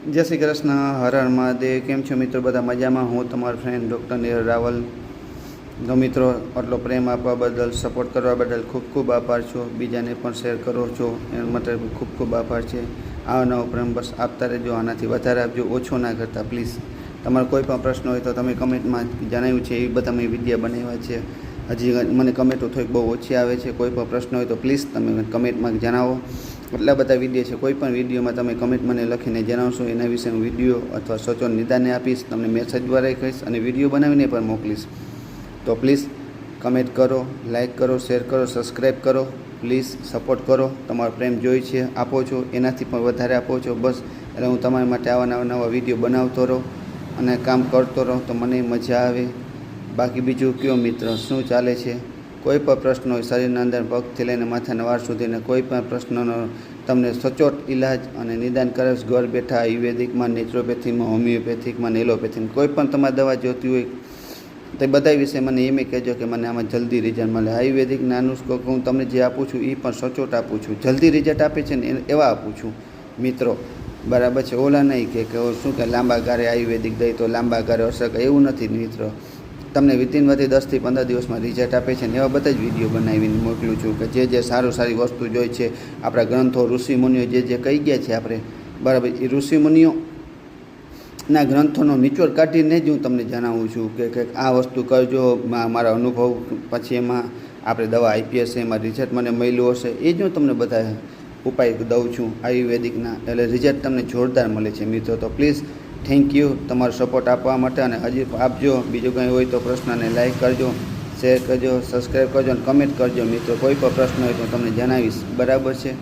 જય શ્રી કૃષ્ણ, હર હર મહાદેવ। કેમ છો મિત્રો? બધા મજામાં? હું તમારો ફ્રેન્ડ ડૉક્ટર નીરજ રાવલ। તો મિત્રો, આટલો પ્રેમ આપવા બદલ, સપોર્ટ કરવા બદલ ખૂબ ખૂબ આભાર છો। બીજાને પણ શેર કરો છો એના માટે ખૂબ ખૂબ આભાર છે। આવો નવો પ્રેમ બસ આપતા રહેજો, આનાથી વધારે આપજો, ઓછો ના કરતા પ્લીઝ। તમારો કોઈ પણ પ્રશ્ન હોય તો તમે કમેન્ટમાં જણાવ્યું છે એ બધા મેં વિડીયો બનાવ્યા છે। હજી મને કમેન્ટો થોડીક બહુ ઓછી આવે છે। કોઈ પણ પ્રશ્ન હોય તો પ્લીઝ તમે કમેન્ટમાં જણાવો। એટલા બધા વિડીયો છે, કોઈ પણ વિડીયોમાં તમે કમેન્ટ મને લખીને જણાવશો, એના વિશેનો વિડીયો અથવા સચોટ નિદાને આપીશ, તમને મેસેજ દ્વારા કહીશ અને વિડીયો બનાવીને પણ મોકલીશ। તો પ્લીઝ કમેન્ટ કરો, લાઇક કરો, શેર કરો, સબસ્ક્રાઈબ કરો, પ્લીઝ સપોર્ટ કરો। તમારો પ્રેમ જોઈ છે, આપો છો, એનાથી પણ વધારે આપો છો બસ। એટલે હું તમારા માટે આવા નવા વિડીયો બનાવતો રહું અને કામ કરતો રહું તો મને મજા આવે। બાકી બીજું કયો મિત્ર, શું ચાલે છે? કોઈ પણ પ્રશ્ન હોય, શરીરના અંદર પગથી લઈને માથાના વાળ સુધીને કોઈ પણ પ્રશ્નનો તમને સચોટ ઇલાજ અને નિદાન કરે છે ઘર બેઠા। આયુર્વેદિકમાં, નેચરોપેથીમાં, હોમિયોપેથિકમાં, એલોપેથીમાં કોઈ પણ તમારે દવા જોતી હોય તો બધા વિશે મને એમ કહેજો કે મને આમાં જલ્દી રિઝલ્ટ મળે। આયુર્વેદિકના નુસ્ખો હું તમને જે આપું છું એ પણ સચોટ આપું છું, જલ્દી રિઝલ્ટ આપે છે ને એવા આપું છું મિત્રો, બરાબર છે? ઓલા નહીં કે શું કે લાંબા ગાળે આયુર્વેદિક દઈ તો લાંબા ગાળે અસર કરે, એવું નથી મિત્રો। તમને વિધિન વધી 10 થી 15 દિવસમાં રિઝલ્ટ આપે છે ને એવા બધા જ વિડીયો બનાવીને મોકલું છું કે જે સારી વસ્તુ જોઈ છે, આપણા ગ્રંથો, ઋષિમુનિઓ જે કહી ગયા છે આપણે, બરાબર, એ ઋષિમુનિઓના ગ્રંથોનો નિચોડ કાઢીને જ હું તમને જણાવું છું કે આ વસ્તુ કરજો, મારા અનુભવ પછી એમાં આપણે દવા આપીએ છીએ, એમાં રિઝલ્ટ મને મળ્યું હશે, એ જ હું તમને બધા ઉપાય દઉં છું આયુર્વેદિકના। એટલે રિઝલ્ટ તમને જોરદાર મળે છે મિત્રો। તો પ્લીઝ થેન્ક યુ તમારો સપોર્ટ આપવા માટે, અને હજી આપજો। બીજું કંઈ હોય તો પ્રશ્નને લાઈક કરજો, શેર કરજો, સબસ્ક્રાઈબ કરજો અને કમેન્ટ કરજો મિત્રો। કોઈ પણ પ્રશ્ન હોય તો તમને જણાવીશ, બરાબર છે?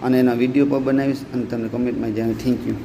અને એના વિડીયો પણ બનાવીશ અને તમને કમેન્ટમાં જણાવીશ। Thank you.